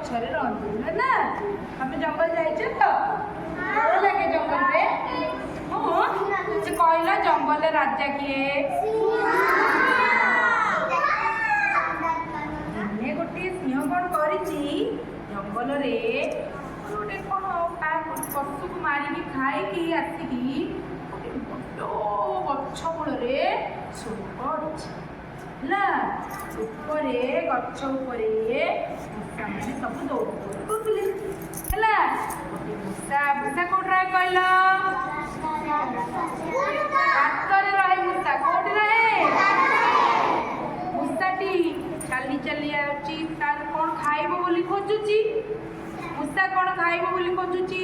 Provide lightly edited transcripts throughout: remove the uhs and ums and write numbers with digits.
ଗଛରେ ରହନ୍ତି ନା। ଆମେ ଜଙ୍ଗଲ ଯାଇଛେ ତ ଭଲ ଲାଗେ ଜଙ୍ଗଲରେ। ହଁ ସେ କହିଲ ଜଙ୍ଗଲରେ ରାଜା କିଏ? ଦିନେ ଗୋଟିଏ ସିଂହ କଣ କରିଛି ଜଙ୍ଗଲରେ ଗୋଟେ କଣ ପଶୁକୁ ମାରିକି ଖାଇକି ଆସିକି ଗୋଟେ ବଡ଼ ଗଛ ମୂଳରେ ଶୋଇ ପଡ଼ିଛି ହେଲା। ଉପରେ ଗଛ ଉପରେ ମୂଷାମାନେ ସବୁ ଦୌଡ଼ ଦୌଡ଼ କରୁଥିଲେ ହେଲା। ଗୋଟେ ମୂଷା କୋଉଠି ରହେ କହିଲ? ଗାତରେ ରହେ ମୂଷା। କୋଉଠି ରହେ? ମୂଷାଟି ଚାଲି ଚାଲି ଯାଉଛି। ତାର କଣ ଖାଇବ ବୋଲି ଖୋଜୁଛି। ମୂଷା କଣ ଖାଇବ ବୋଲି ଖୋଜୁଛି?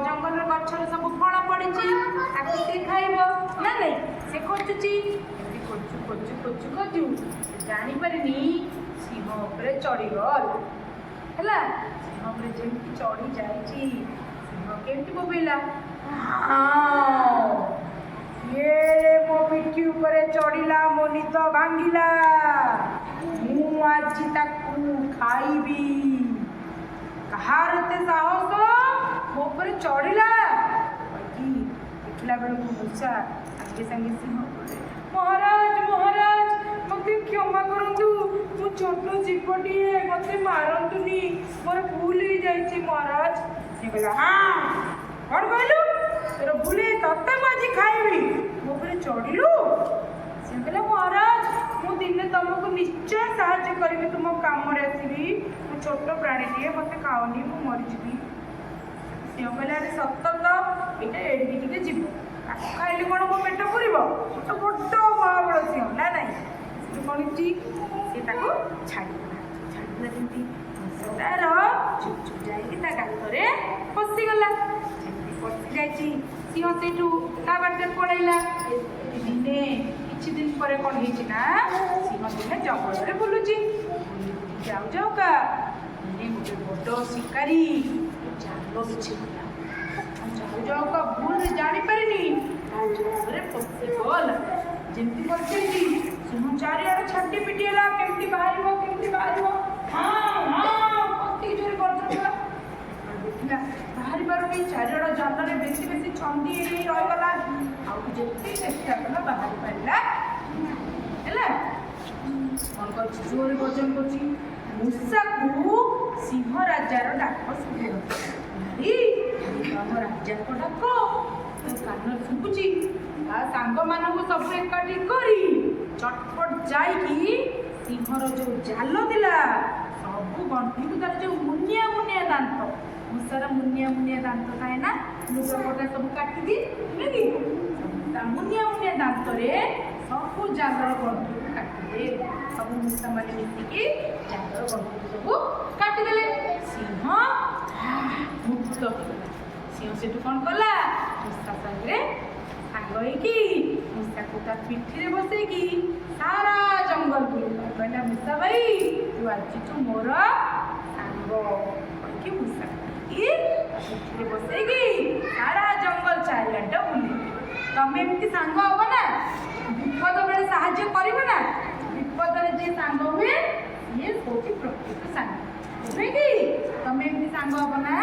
ଜଙ୍ଗଲର ଗଛରେ ସବୁ ଫଳ ପଡ଼ିଛି, ତାକୁ ସେ ଖାଇବ ନା ନାଇଁ? ସେ ଖୋଜୁଛି। ଖୋଜୁ ଜାଣିପାରିନି ସିଂହ ଉପରେ ଚଢ଼ିଗଲା ହେଲା। ସିଂହ ଉପରେ ଯେମିତି ଚଢ଼ି ଯାଇଛି ସିଂହ କେମିତି ବୋବେଇଲା, ମୋ ପିଠି ଉପରେ ଚଢ଼ିଲା, ମୋ ନିଦ ଭାଙ୍ଗିଲା, ମୁଁ ଆଜି ତାକୁ ଖାଇବି। କାହାର ଏତେ ସାହସ ମୋ ଉପରେ ଚଢ଼ିଲା? ଦେଖିଲା ବେଳକୁ ମୂଷା ସାଙ୍ଗେ ସାଙ୍ଗେ ସିଂହ କହିଲେ, ମହାରାଜ ମତେ କ୍ଷମା କରନ୍ତୁ, ମୁଁ ଛୋଟ ଜୀବଟିଏ, ମତେ ମାରନ୍ତୁନି, ମୋର ଭୁଲ ହେଇଯାଇଛି ମହାରାଜ। ସେ କହିଲା, କଣ କହିଲୁ? ତୋର ଭୁଲ, ତତେ ମୁଁ ଆଜି ଖାଇବି, ମୋ ଉପରେ ଚଢ଼ିଲୁ? ସେ କହିଲା, ମହାରାଜ ମୁଁ ଦିନେ ତମକୁ ନିଶ୍ଚୟ ସାହାଯ୍ୟ କରିବି, ତୁମ କାମରେ ଆସିବି, ମୁଁ ଛୋଟ ପ୍ରାଣୀଟିଏ, ମତେ ଖାଉନି, ମୁଁ ମରିଯିବି। ସିଂହ କହିଲା, ଆରେ ସତ ତ, ଏଇଟା ଏଡ଼ିକି ଟିକେ ଯିବ, ତାକୁ ଖାଇଲେ କଣ ମୋ ପେଟ ପୁରିବ? ତ ବଡ଼ ମହାବଳ ସିଂହ ନା ନାଇଁ? ସେ କଣ ହେଇଛି, ସେ ତାକୁ ଛାଡ଼ିଦେଲା ଯେମିତି ତାର ଚୁପ୍ ଚୁପ୍ ଯାଇକି ତା ଗାତରେ ପଶିଗଲା। ଯେମିତି ପଶି ଯାଇଛି ସିଂହ ସେଇଠୁ ତା ବାଟରେ ପଳେଇଲା। ଦିନେ କିଛି ଦିନ ପରେ କଣ ହେଇଛି ନା, ସିଂହ ଦିନେ ଜଙ୍ଗଲରେ ବୁଲୁଛି। ଯାଉ ଯାଉକା ଦିନେ ଗୋଟେ ବଡ଼ ଶିକାରୀ ଜାଲ ବିଛେଇଥିଲା। ଯାଉ ଯାଉକା ଭୁଲରେ ଜାଣିପାରିନି ତା ଜାଲରେ ପଶିଗଲା। ଯେମିତି ପଶିଛି ସିଂହ ଚାରିଆଡ଼େ ଛାଟି ପିଟି ହେଲା, କେମିତି ବାହାରିବ ପଶିକି ଜୋରେ କରିଦେଲା। ଦେଖିଲା ବାହାରି ପାରୁନି, ଚାରିଆଡ଼ ଜାଲରେ ବେଶୀ ଛନ୍ଦି ହେଇ ରହିଗଲା। ଆଉ ଯେତିକି ଚେଷ୍ଟା କଲା ବାହାରି ପାରିଲା ହେଲା। କଣ କରୁଛି, ଜୋରେ ଗର୍ଜନ କରୁଛି। ମୂଷାକୁ ସିଂହ ରାଜାର ଡାକ ଶୁଭିଲା। ଆମ ରାଜାଙ୍କ ଡାକ କାନ ଶୁଭୁଛି। ତା ସାଙ୍ଗମାନଙ୍କୁ ସବୁ ଏକାଠି କରି ଚଟପଟ ଯାଇକି ସିଂହର ଯୋଉ ଜାଲ ଥିଲା ସବୁ ଗଣ୍ଠିକୁ, ତାର ଯୋଉ ମୁନିଆ ଦାନ୍ତ, ମୂଷାର ମୁନିଆ ଦାନ୍ତ ଥାଏ ନା, ଲୁଗାପଟା ସବୁ କାଟିକି କି ତା ମୁନିଆ ଦାନ୍ତରେ ସବୁ ଜାଲର ଗଣ୍ଠିକୁ କାଟିଦେଲେ। ସବୁ ମୂଷାମାନେ ମିଶିକି ଜାଲର ଗଣ୍ଠିକୁ ସବୁ କାଟିଦେଲେ। ସିଂହ ମୁକ୍ତ ହେଇଗଲା। ସିଂହ ସେଠୁ କଣ କଲା, ମୂଷା ସାଙ୍ଗରେ ସାଙ୍ଗ ହେଇକି ମୂଷାକୁ ତା ପିଠିରେ ବସେଇକି ସାରା ଜଙ୍ଗଲ ବୁଲିଲା। କହିଲା, ମୂଷା ଭାଇ ତୁ ଆଜିଠୁ ମୋର ସାଙ୍ଗ କହିକି ମୂଷା ପିଠିରେ ବସେଇକି ସାରା ଜଙ୍ଗଲ ଚାରିଆଡେ ବୁଲିଲା। ତମେ ଏମିତି ସାଙ୍ଗ ହବ ନା, ବିପଦ ବେଳେ ସାହାଯ୍ୟ କରିବ ନା। ବିପଦରେ ଯିଏ ସାଙ୍ଗ ହୁଏ ସିଏ କୋଉଠି ପ୍ରକୃତ ସାଙ୍ଗ, କି ତମେ ଏମିତି ସାଙ୍ଗ ହବ ନା।